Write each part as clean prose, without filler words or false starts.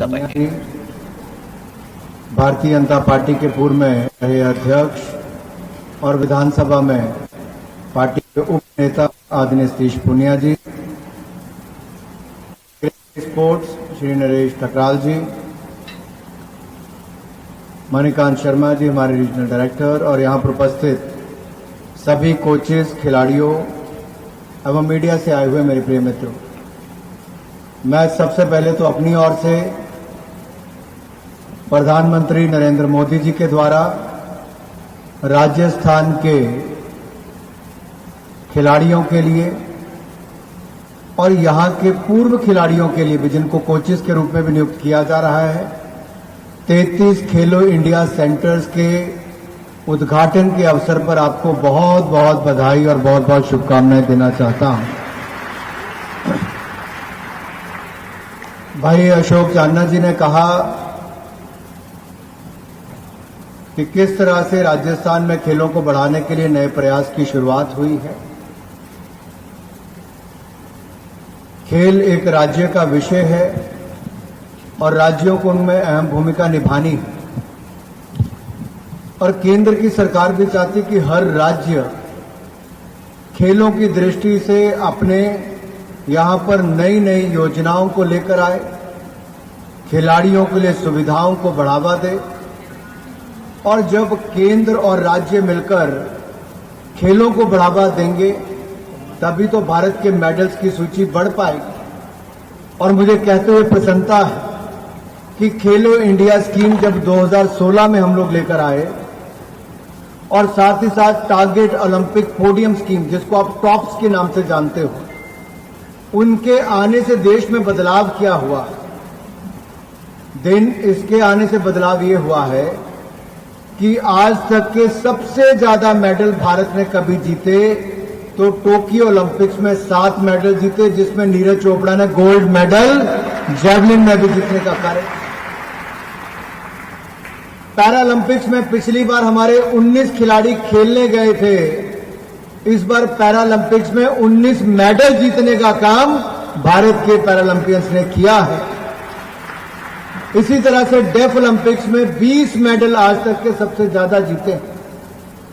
कर रहे हैं। भारतीय जनता पार्टी के पूर्व में रहे अध्यक्ष और विधानसभा में पार्टी के उप नेता आदरणीय सतीश पूनिया जी, स्पोर्ट्स श्री नरेश ठकराल जी, मणिकांत शर्मा जी हमारे रीजनल डायरेक्टर, और यहां पर उपस्थित सभी कोचेस, खिलाड़ियों एवं मीडिया से आए हुए मेरे प्रिय मित्रों, मैं सबसे पहले तो अपनी ओर से प्रधानमंत्री नरेंद्र मोदी जी के द्वारा राजस्थान के खिलाड़ियों के लिए और यहां के पूर्व खिलाड़ियों के लिए भी, जिनको कोचेस के रूप में भी नियुक्त किया जा रहा है, 33 खेलो इंडिया सेंटर्स के उद्घाटन के अवसर पर आपको बहुत बहुत बधाई और बहुत बहुत शुभकामनाएं देना चाहता हूं। भाई अशोक चांदना जी ने कहा कि किस तरह से राजस्थान में खेलों को बढ़ाने के लिए नए प्रयास की शुरुआत हुई है। खेल एक राज्य का विषय है और राज्यों को उनमें अहम भूमिका निभानी है, और केंद्र की सरकार भी चाहती कि हर राज्य खेलों की दृष्टि से अपने यहां पर नई नई योजनाओं को लेकर आए, खिलाड़ियों के लिए सुविधाओं को बढ़ावा दे, और जब केंद्र और राज्य मिलकर खेलों को बढ़ावा देंगे तभी तो भारत के मेडल्स की सूची बढ़ पाएगी। और मुझे कहते हुए प्रसन्नता है कि खेलो इंडिया स्कीम जब 2016 में हम लोग लेकर आए, और साथ ही साथ टारगेट ओलंपिक पोडियम स्कीम, जिसको आप टॉप्स के नाम से जानते हो, उनके आने से देश में बदलाव क्या हुआ। इसके आने से बदलाव ये हुआ है कि आज तक के सबसे ज्यादा मेडल भारत ने कभी जीते तो टोक्यो ओलंपिक्स में 7 मेडल जीते, जिसमें नीरज चोपड़ा ने गोल्ड मेडल जेवलिन में भी जीतने का कार्य। पैरालंपिक्स में पिछली बार हमारे 19 खिलाड़ी खेलने गए थे, इस बार पैरालंपिक्स में 19 मेडल जीतने का काम भारत के पैरालंपियंस ने किया है। इसी तरह से डेफ ओलंपिक्स में 20 मेडल आज तक के सबसे ज्यादा जीते।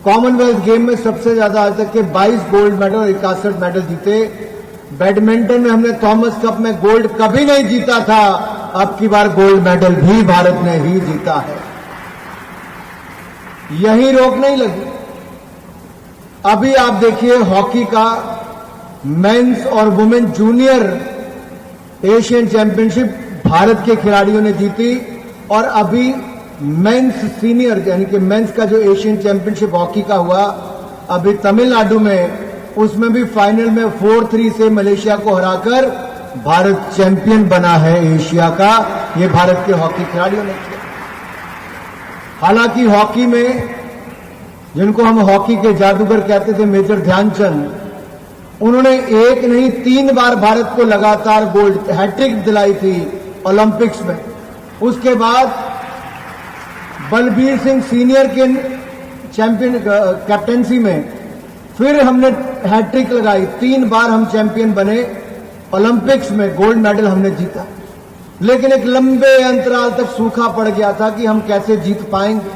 कॉमनवेल्थ गेम में सबसे ज्यादा आज तक के 22 गोल्ड मेडल और 61 मेडल जीते। बैडमिंटन में हमने थॉमस कप में गोल्ड कभी नहीं जीता था, अब की बार गोल्ड मेडल भी भारत ने ही जीता है। यही रोक नहीं लगी, अभी आप देखिए हॉकी का मेंस और women junior Asian championship Bharat के खिलाड़ियों ने जीती, और अभी मेंस सीनियर यानी कि मेंस का जो एशियन चैंपियनशिप हॉकी का हुआ अभी तमिलनाडु में, उसमें भी फाइनल में 4-3 से मलेशिया को हराकर भारत चैंपियन बना है एशिया का। ये भारत के हॉकी खिलाड़ियों ने किया। हालांकि हॉकी में जिनको हम हॉकी के जादूगर कहते थे, मेजर ध्यानचंद, उन्होंने एक नहीं 3 बार भारत को लगातार गोल्ड हैट्रिक दिलाई थी ओलंपिक्स में। उसके बाद बलबीर सिंह सीनियर के चैंपियन कैप्टेंसी में फिर हमने हैट्रिक लगाई, 3 बार हम चैंपियन बने ओलंपिक्स में, गोल्ड मेडल हमने जीता। लेकिन एक लंबे अंतराल तक सूखा पड़ गया था कि हम कैसे जीत पाएंगे।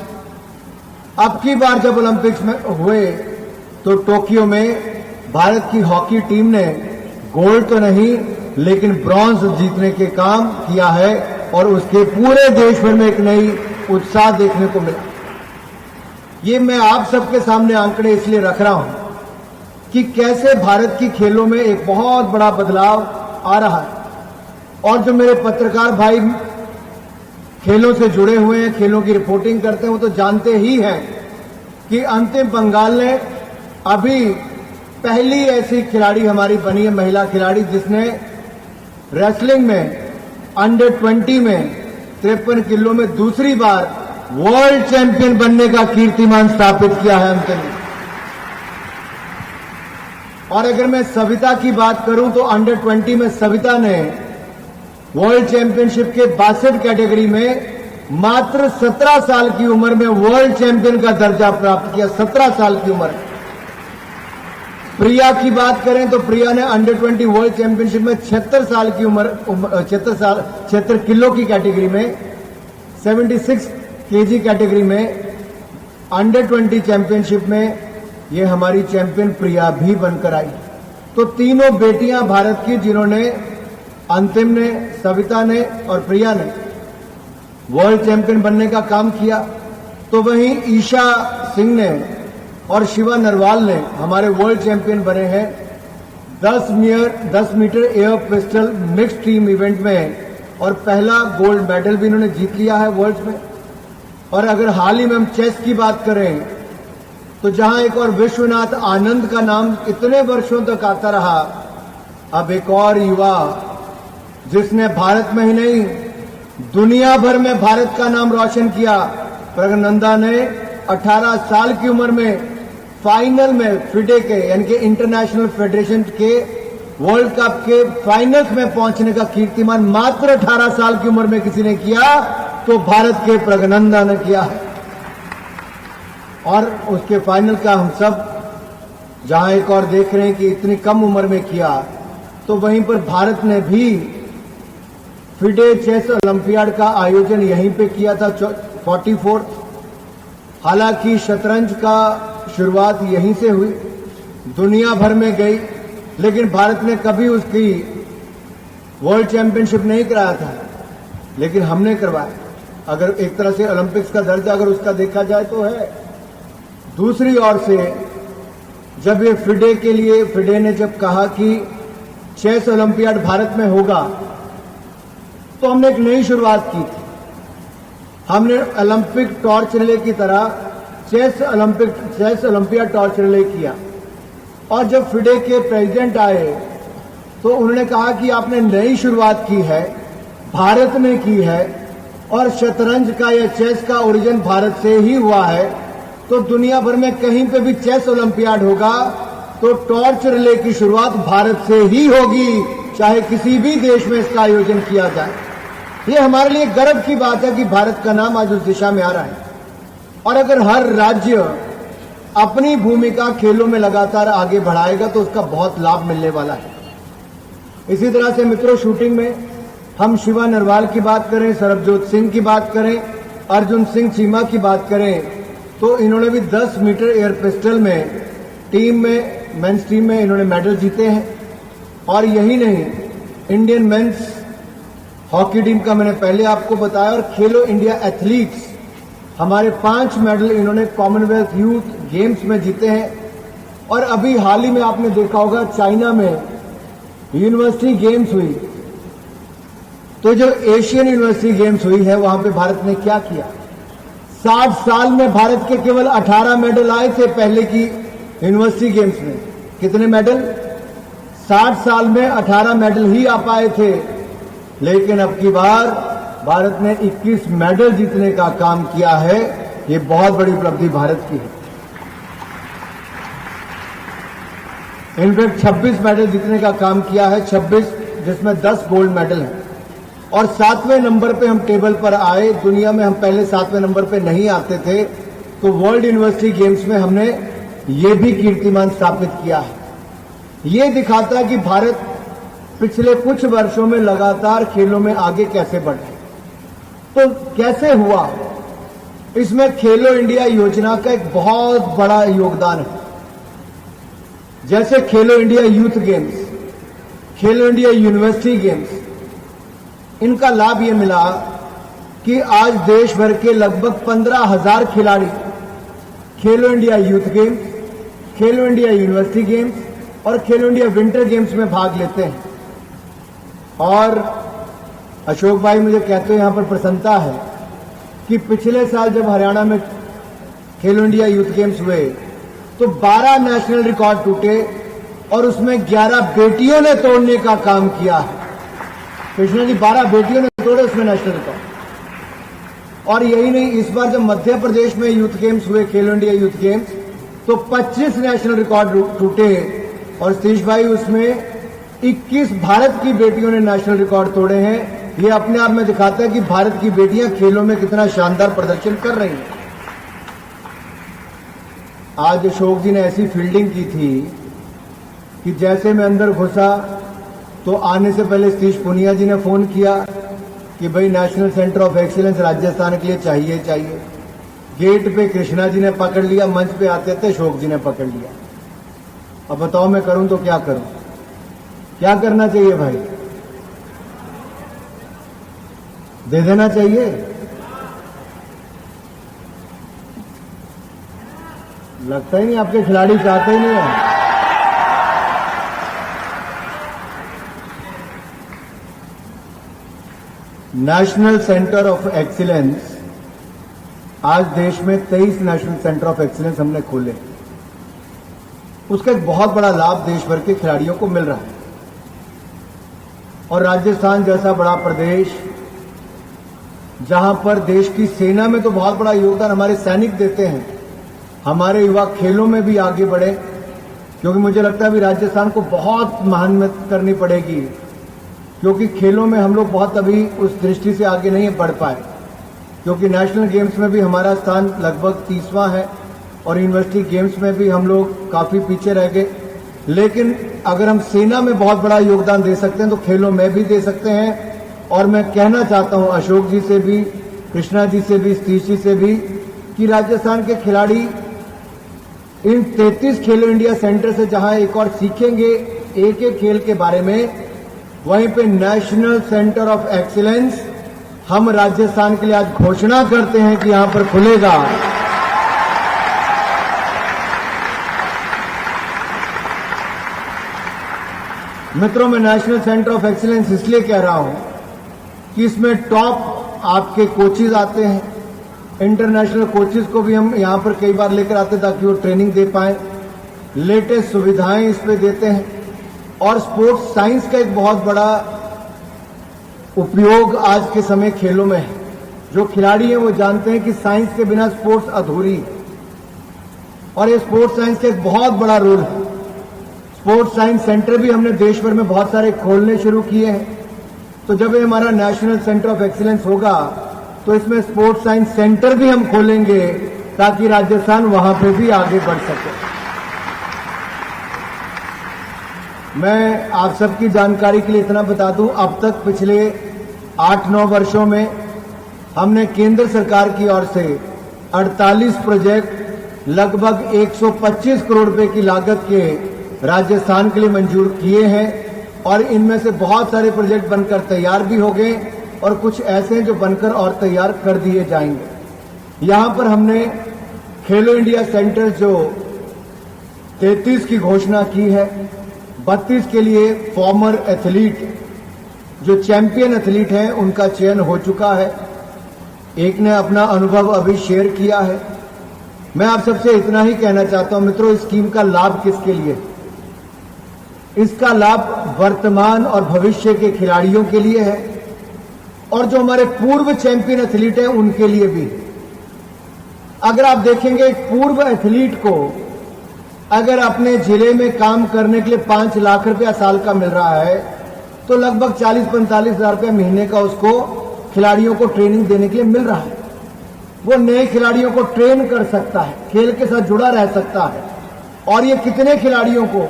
अब की बार जब ओलंपिक्स में हुए तो टोक्यो में भारत की हॉकी टीम ने गोल्ड तो नहीं लेकिन ब्रॉन्ज जीतने के काम किया है, और उसके पूरे देश भर में एक नई उत्साह देखने को मिला। ये मैं आप सबके सामने आंकड़े इसलिए रख रहा हूं कि कैसे भारत की खेलों में एक बहुत बड़ा बदलाव आ रहा है। और जो मेरे पत्रकार भाई खेलों से जुड़े हुए हैं, खेलों की रिपोर्टिंग करते हैं, वो तो जानते ही हैं कि अंतिम बंगाल ने अभी पहली ऐसी खिलाड़ी हमारी बनी है, महिला खिलाड़ी, जिसने रेसलिंग में अंडर 20 में 53 किलो में दूसरी बार वर्ल्ड चैंपियन बनने का कीर्तिमान स्थापित किया है अंतिम। और अगर मैं सविता की बात करूं तो अंडर 20 में सविता ने वर्ल्ड चैंपियनशिप के 62 कैटेगरी में मात्र 17 साल की उम्र में वर्ल्ड चैंपियन का दर्जा प्राप्त किया। 17 साल की उम्र। प्रिया की बात करें तो प्रिया ने अंडर 20 वर्ल्ड चैंपियनशिप में 76 साल की उम्र 76 किलो की कैटेगरी में 76 केजी कैटेगरी में अंडर 20 चैंपियनशिप में ये हमारी चैंपियन प्रिया भी बनकर आई। तो तीनों बेटियां भारत की जिन्होंने अंतिम ने, सविता ने और प्रिया ने वर्ल्ड चैंपियन बनने का काम किया। तो वहीं ईशा सिंह ने और शिवा नरवाल ने हमारे वर्ल्ड चैंपियन बने हैं 10 metre air pistol mix team event में, और पहला गोल्ड मेडल भी इन्होंने जीत लिया है वर्ल्ड में। और अगर हाल ही में हम चेस की बात करें तो जहां एक और विश्वनाथ आनंद का नाम इतने वर्षों तक आता रहा, अब एक और युवा जिसने भारत में ही नहीं दुनिया भर में भारत का नाम रोशन किया, प्रज्ञानंदा ने 18 साल की उम्र में फाइनल में फिडे के यानी कि इंटरनेशनल फेडरेशन के वर्ल्ड कप के फाइनल्स में पहुंचने का कीर्तिमान मात्र 18 साल की उम्र में किसी ने किया तो भारत के प्रज्ञानंदा ने किया है। और उसके फाइनल का हम सब जहां एक और देख रहे हैं कि इतनी कम उम्र में किया, तो वहीं पर भारत ने भी फिडे चेस ओलंपियाड का आयोजन यहीं पे किया था 44। हालांकि शतरंज का शुरुआत यहीं से हुई, दुनिया भर में गई, लेकिन भारत ने कभी उसकी वर्ल्ड चैंपियनशिप नहीं कराया था, लेकिन हमने करवाया। अगर एक तरह से ओलंपिक्स का दर्जा अगर उसका देखा जाए तो है। दूसरी ओर से जब ये फिडे ने जब कहा कि चेस ओलंपियाड भारत में होगा, तो हमने एक नई शुरुआत की थी। हमने ओलंपिक टॉर्च रिले की तरह चेस ओलंपियाड टॉर्च रिले किया। और जब फिडे के प्रेसिडेंट आए तो उन्होंने कहा कि आपने नई शुरुआत की है, भारत में की है, और शतरंज का या चेस का ओरिजिन भारत से ही हुआ है, तो दुनिया भर में कहीं पे भी चेस ओलंपियाड होगा तो टॉर्च रिले की शुरुआत भारत से ही होगी, चाहे किसी भी देश में इसका आयोजन किया जाए। ये हमारे लिए गर्व की बात है कि भारत का नाम आज उस दिशा में आ रहा है। और अगर हर राज्य अपनी भूमिका खेलों में लगातार आगे बढ़ाएगा तो उसका बहुत लाभ मिलने वाला है। इसी तरह से मित्रों, शूटिंग में हम शिवा नरवाल की बात करें, सरबजोत सिंह की बात करें, अर्जुन सिंह चीमा की बात करें, तो इन्होंने भी 10 मीटर एयर पिस्टल में मेंस टीम में इन्होंने मेडल जीते हैं। और यही नहीं, इंडियन मेंस हॉकी टीम का मैंने पहले आपको बताया, और खेलो इंडिया एथलीट्स हमारे 5 मेडल इन्होंने कॉमनवेल्थ यूथ गेम्स में जीते हैं। और अभी हाल ही में आपने देखा होगा चाइना में यूनिवर्सिटी गेम्स हुई, तो जो एशियन यूनिवर्सिटी गेम्स हुई है वहां पे भारत ने क्या किया। 60 साल में भारत के केवल 18 मेडल आए थे पहले की यूनिवर्सिटी गेम्स में। कितने मेडल? 60 साल में 18 मेडल ही आ पाए थे, लेकिन अब की बार भारत ने 21 मेडल जीतने का काम किया है। ये बहुत बड़ी उपलब्धि भारत की है। इनफैक्ट 26 मेडल जीतने का काम किया है, 26 जिसमें 10 गोल्ड मेडल हैं। और 7वें नंबर पे हम टेबल पर आए। दुनिया में हम पहले 7वें नंबर पे नहीं आते थे, तो वर्ल्ड यूनिवर्सिटी गेम्स में हमने ये भी कीर्तिमान स्थापित किया है। ये दिखाता है कि भारत पिछले कुछ वर्षों में लगातार खेलों में आगे कैसे बढ़े। तो कैसे हुआ, इसमें खेलो इंडिया योजना का एक बहुत बड़ा योगदान है। जैसे खेलो इंडिया यूथ गेम्स, खेलो इंडिया यूनिवर्सिटी गेम्स, इनका लाभ ये मिला कि आज देश भर के लगभग 15,000 खिलाड़ी खेलो इंडिया यूथ गेम्स, खेलो इंडिया यूनिवर्सिटी गेम्स और खेलो इंडिया विंटर गेम्स में भाग लेते हैं। और अशोक भाई मुझे कहते हैं, यहां पर प्रसन्नता है कि पिछले साल जब हरियाणा में खेलो इंडिया यूथ गेम्स हुए तो 12 नेशनल रिकॉर्ड टूटे और उसमें 11 बेटियों ने तोड़ने का काम किया है। कृष्णा जी, 12 बेटियों ने तोड़े उसमें नेशनल रिकॉर्ड। और यही नहीं, इस बार जब मध्य प्रदेश में यूथ गेम्स हुए, खेलो इंडिया यूथ गेम्स, तो 25 नेशनल रिकॉर्ड टूटे और सतीश भाई उसमें 21 भारत की बेटियों ने नेशनल रिकॉर्ड तोड़े हैं। ये अपने आप में दिखाता है कि भारत की बेटियां खेलों में कितना शानदार प्रदर्शन कर रही हैं। आज अशोक जी ने ऐसी फील्डिंग की थी कि जैसे मैं अंदर घुसा तो आने से पहले सतीश पुनिया जी ने फोन किया कि भाई national centre of excellence Rajasthan के लिए चाहिए। गेट पे कृष्णा जी ने पकड़ लिया, मंच पे आते थे अशोक जी ने पकड़ लिया। अब बताओ मैं करूं तो क्या करूं? क्या करना चाहिए भाई? दे देना चाहिए? लगता ही नहीं, आपके खिलाड़ी चाहते ही नहीं है। नेशनल सेंटर ऑफ एक्सीलेंस, आज देश में 23 नेशनल सेंटर ऑफ एक्सीलेंस हमने खोले। उसका एक बहुत बड़ा लाभ देश भर के खिलाड़ियों को मिल रहा है। और राजस्थान जैसा बड़ा प्रदेश, जहां पर देश की सेना में तो बहुत बड़ा योगदान हमारे सैनिक देते हैं, हमारे युवा खेलों में भी आगे बढ़े, क्योंकि मुझे लगता है अभी राजस्थान को बहुत मेहनत करनी पड़ेगी, क्योंकि खेलों में हम लोग बहुत अभी उस दृष्टि से आगे नहीं बढ़ पाए, क्योंकि नेशनल गेम्स में भी हमारा स्थान लगभग 30वां है और यूनिवर्सिटी गेम्स में भी हम लोग काफी पीछे रह गए। लेकिन अगर हम सेना में बहुत बड़ा योगदान दे सकते हैं तो खेलों में भी दे सकते हैं। और मैं कहना चाहता हूं अशोक जी से भी, कृष्णा जी से भी, सतीश जी से भी, कि राजस्थान के खिलाड़ी इन 33 खेलो इंडिया सेंटर से जहां एक और सीखेंगे एक एक खेल के बारे में, वहीं पे नेशनल सेंटर ऑफ एक्सीलेंस हम राजस्थान के लिए आज घोषणा करते हैं कि यहां पर खुलेगा। मित्रों, मैं नेशनल सेंटर ऑफ एक्सीलेंस इसलिए कह रहा हूं कि इसमें टॉप आपके कोचेज आते हैं, इंटरनेशनल कोचेज को भी हम यहां पर कई बार लेकर आते हैं ताकि वो ट्रेनिंग दे पाए। लेटेस्ट सुविधाएं इस पे देते हैं और स्पोर्ट्स साइंस का एक बहुत बड़ा उपयोग आज के समय खेलों में है। जो खिलाड़ी हैं वो जानते हैं कि साइंस के बिना स्पोर्ट्स अधूरी है और ये स्पोर्ट्स साइंस का एक बहुत बड़ा रोल है। स्पोर्ट्स साइंस सेंटर भी हमने देश भर में बहुत सारे खोलने शुरू किए हैं। तो जब ये हमारा नेशनल सेंटर ऑफ एक्सीलेंस होगा तो इसमें स्पोर्ट्स साइंस सेंटर भी हम खोलेंगे ताकि राजस्थान वहां पे भी आगे बढ़ सके। मैं आप सबकी जानकारी के लिए इतना बता दूं, अब तक पिछले 8-9 वर्षों में हमने केंद्र सरकार की ओर से 48 प्रोजेक्ट लगभग 125 करोड़ रुपए की लागत के राजस्थान के लिए मंजूर किए हैं और इनमें से बहुत सारे प्रोजेक्ट बनकर तैयार भी हो गए और कुछ ऐसे हैं जो बनकर और तैयार कर दिए जाएंगे। यहां पर हमने खेलो इंडिया सेंटर जो 33 की घोषणा की है, 32 के लिए फॉर्मर एथलीट जो चैंपियन एथलीट हैं उनका चयन हो चुका है। एक ने अपना अनुभव अभी शेयर किया है। मैं आप सबसे इतना ही कहना चाहता हूं मित्रों, इस स्कीम का लाभ किसके लिए? इसका लाभ वर्तमान और भविष्य के खिलाड़ियों के लिए है और जो हमारे पूर्व चैंपियन एथलीट हैं उनके लिए भी। अगर आप देखेंगे एक पूर्व एथलीट को अगर अपने जिले में काम करने के लिए 5 लाख रुपया साल का मिल रहा है तो लगभग 40-45 हजार रुपया महीने का उसको खिलाड़ियों को ट्रेनिंग देने के लिए मिल रहा है। वो नए खिलाड़ियों को ट्रेन कर सकता है, खेल के साथ जुड़ा रह सकता है। और ये कितने खिलाड़ियों को?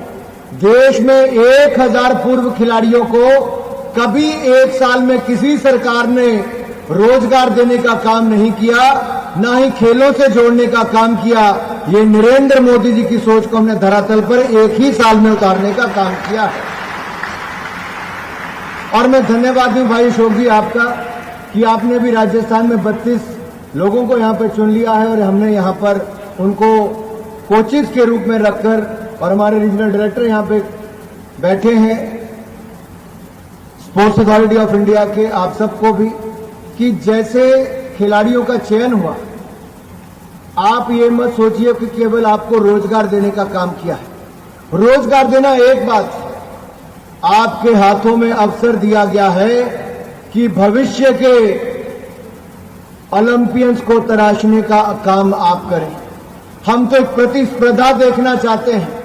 देश में 1000 पूर्व खिलाड़ियों को कभी एक साल में किसी सरकार ने रोजगार देने का काम नहीं किया, ना ही खेलों से जोड़ने का काम किया। ये नरेंद्र मोदी जी की सोच को हमने धरातल पर एक ही साल में उतारने का काम किया है। और मैं धन्यवाद दूं भाई अशोक जी आपका कि आपने भी राजस्थान में 32 लोगों को यहां पर चुन लिया है और हमने यहां पर उनको कोचेज के रूप में रखकर, और हमारे रीजनल डायरेक्टर यहां पे बैठे हैं स्पोर्ट्स अथॉरिटी ऑफ इंडिया के, आप सबको भी, कि जैसे खिलाड़ियों का चयन हुआ, आप ये मत सोचिए कि केवल आपको रोजगार देने का काम किया है। रोजगार देना एक बात, आपके हाथों में अवसर दिया गया है कि भविष्य के ओलंपियंस को तराशने का काम आप करें। हम तो एक प्रतिस्पर्धा देखना चाहते हैं।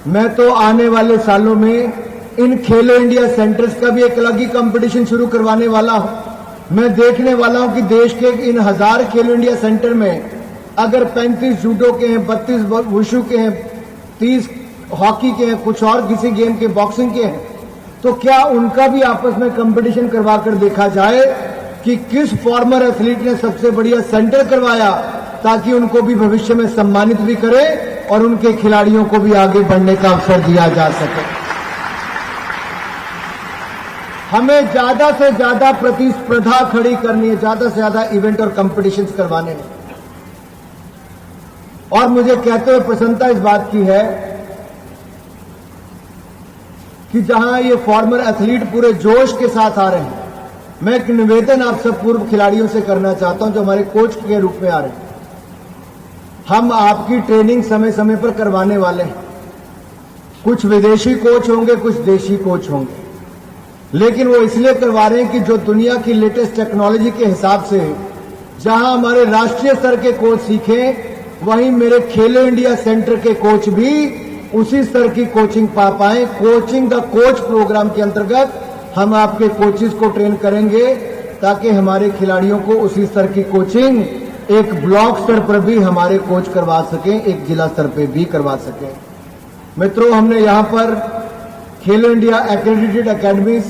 मैं तो आने वाले सालों में इन खेलो इंडिया सेंटर्स का भी एक अलग ही कंपटीशन शुरू करवाने वाला हूं। मैं देखने वाला हूं कि देश के इन 1000 खेलो इंडिया सेंटर में अगर 35 जूडो के हैं, 32 वुशु के हैं, 30 हॉकी के हैं, कुछ और किसी गेम के, बॉक्सिंग के हैं, तो क्या उनका भी आपस में कंपटीशन करवा कर देखा जाए कि किस फॉर्मर एथलीट ने सबसे बढ़िया सेंटर करवाया, ताकि उनको भी भविष्य में सम्मानित भी करें और उनके खिलाड़ियों को भी आगे बढ़ने का अवसर दिया जा सके। हमें ज्यादा से ज्यादा प्रतिस्पर्धा खड़ी करनी है, ज्यादा से ज्यादा इवेंट और कंपटीशन करवाने हैं। और मुझे कहते हुए प्रसन्नता इस बात की है कि जहां ये फॉर्मर एथलीट पूरे जोश के साथ आ रहे हैं, मैं एक निवेदन आप सब पूर्व खिलाड़ियों से करना चाहता हूं जो हमारे कोच के रूप में आ रहे हैं। हम आपकी ट्रेनिंग समय समय पर करवाने वाले हैं। कुछ विदेशी कोच होंगे, कुछ देशी कोच होंगे, लेकिन वो इसलिए करवा रहे हैं कि जो दुनिया की लेटेस्ट टेक्नोलॉजी के हिसाब से जहां हमारे राष्ट्रीय स्तर के कोच सीखें, वहीं मेरे खेलो इंडिया सेंटर के कोच भी उसी स्तर की कोचिंग पा पाए। कोचिंग द कोच प्रोग्राम के अंतर्गत हम आपके कोचेस को ट्रेन करेंगे ताकि हमारे खिलाड़ियों को उसी स्तर की कोचिंग एक ब्लॉक स्तर पर भी हमारे कोच करवा सकें, एक जिला स्तर पर भी करवा सकें। मित्रों, हमने यहां पर खेलो इंडिया एक्रेडिटेड एकेडमीज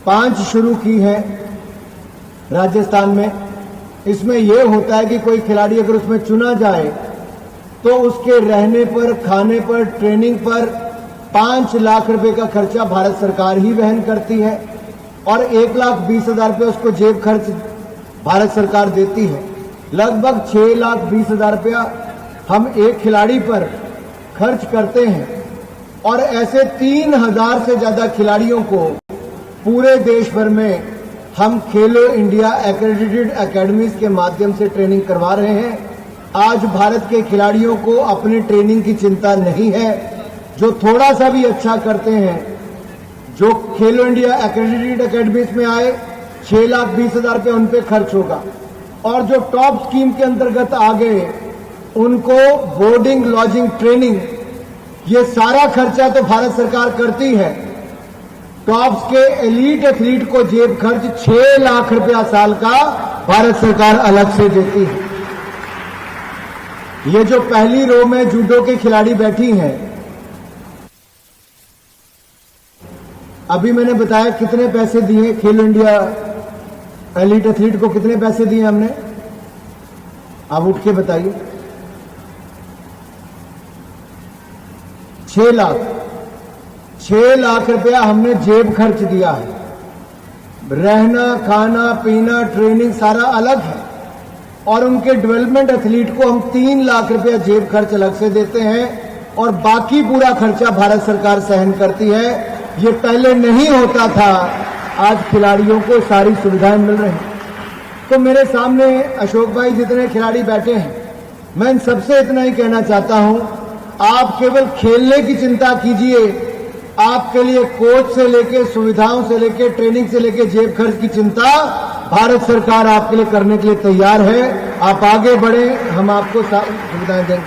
5 शुरू की है राजस्थान में। इसमें यह होता है कि कोई खिलाड़ी अगर उसमें चुना जाए तो उसके रहने पर, खाने पर, ट्रेनिंग पर 5 लाख रुपए का खर्चा भारत सरकार ही वहन करती है और 1,20,000 रुपये उसको जेब खर्च भारत सरकार देती है। लगभग 6,20,000 रुपया हम एक खिलाड़ी पर खर्च करते हैं और ऐसे 3,000 से ज्यादा खिलाड़ियों को पूरे देश भर में हम खेलो इंडिया एक्रेडिटेड एकेडमीज के माध्यम से ट्रेनिंग करवा रहे हैं। आज भारत के खिलाड़ियों को अपनी ट्रेनिंग की चिंता नहीं है। जो थोड़ा सा भी अच्छा करते हैं, जो खेलो इंडिया एक्रेडिटेड एकेडमीज में आए, 6,20,000 रुपये उन पे खर्च होगा और जो टॉप स्कीम के अंतर्गत आ गए उनको बोर्डिंग, लॉजिंग, ट्रेनिंग, ये सारा खर्चा तो भारत सरकार करती है। टॉप्स के एलीट एथलीट को जेब खर्च 6 लाख रुपया साल का भारत सरकार अलग से देती है। ये जो पहली रो में जूडो के खिलाड़ी बैठी हैं, अभी मैंने बताया कितने पैसे दिए खेलो इंडिया एलीट एथलीट को, कितने पैसे दिए हमने, आप उठ के बताइए। 6 लाख रुपया हमने जेब खर्च दिया है। रहना, खाना, पीना, ट्रेनिंग सारा अलग है और उनके डेवलपमेंट एथलीट को हम 3 लाख रुपया जेब खर्च अलग से देते हैं और बाकी पूरा खर्चा भारत सरकार सहन करती है। ये पहले नहीं होता था, आज खिलाड़ियों को सारी सुविधाएं मिल रही हैं। तो मेरे सामने अशोक भाई जितने खिलाड़ी बैठे हैं, मैं इन सबसे इतना ही कहना चाहता हूं, आप केवल खेलने की चिंता कीजिए। आपके लिए कोच से लेके, सुविधाओं से लेके, ट्रेनिंग से लेके जेब खर्च की चिंता भारत सरकार आपके लिए करने के लिए तैयार है। आप आगे बढ़े, हम आपको सुविधाएं देंगे।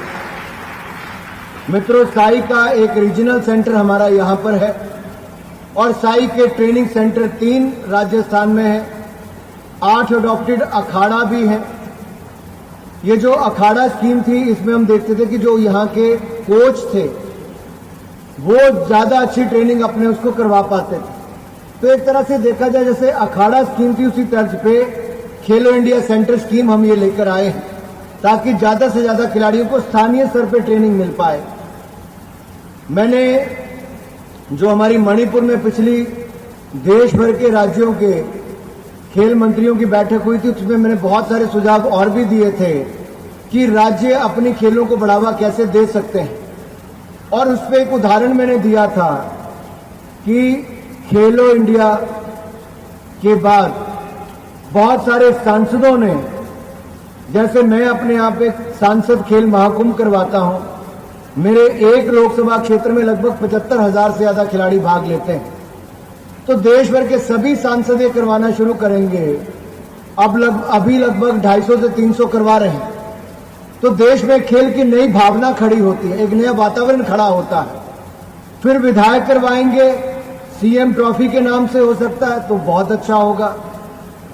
मित्रों, साई का एक रीजनल सेंटर हमारा यहां पर है और साई के ट्रेनिंग सेंटर 3 राजस्थान में है। 8 अडॉप्टेड अखाड़ा भी है। ये जो अखाड़ा स्कीम थी, इसमें हम देखते थे कि जो यहाँ के कोच थे वो ज्यादा अच्छी ट्रेनिंग अपने उसको करवा पाते थे। तो एक तरह से देखा जाए, जैसे अखाड़ा स्कीम थी, उसी तर्ज पे खेलो इंडिया सेंटर स्कीम हम ये लेकर आए हैं ताकि ज्यादा से ज्यादा खिलाड़ियों को स्थानीय स्तर पे ट्रेनिंग मिल पाए। मैंने जो हमारी मणिपुर में पिछली देश भर के राज्यों के खेल मंत्रियों की बैठक हुई थी, उसमें मैंने बहुत सारे सुझाव और भी दिए थे कि राज्य अपने खेलों को बढ़ावा कैसे दे सकते हैं। और उस पर एक उदाहरण मैंने दिया था कि खेलो इंडिया के बाद बहुत सारे सांसदों ने, जैसे मैं अपने आप एक सांसद खेल महाकुंभ करवाता हूं, मेरे एक लोकसभा क्षेत्र में लगभग 75,000 से ज्यादा खिलाड़ी भाग लेते हैं। तो देश भर के सभी सांसद ये करवाना शुरू करेंगे। अभी लगभग 250 से 300 करवा रहे हैं। तो देश में खेल की नई भावना खड़ी होती है, एक नया वातावरण खड़ा होता है। फिर विधायक करवाएंगे, सीएम ट्रॉफी के नाम से हो सकता है, तो बहुत अच्छा होगा।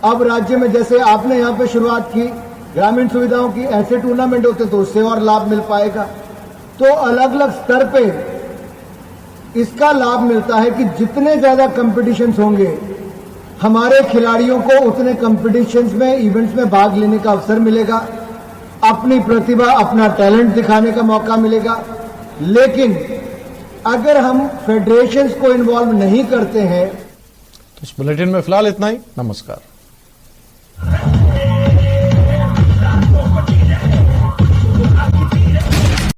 अब राज्य में जैसे आपने यहां पे शुरुआत की ग्रामीण सुविधाओं की, ऐसे टूर्नामेंट होते तो उससे और लाभ मिल पाएगा। तो अलग अलग स्तर पे इसका लाभ मिलता है कि जितने ज्यादा कंपटीशंस होंगे हमारे खिलाड़ियों को उतने कंपटीशंस में, इवेंट्स में भाग लेने का अवसर मिलेगा, अपनी प्रतिभा, अपना टैलेंट दिखाने का मौका मिलेगा। लेकिन अगर हम फेडरेशंस को इन्वॉल्व नहीं करते हैं तो इस बुलेटिन में फिलहाल इतना ही। नमस्कार।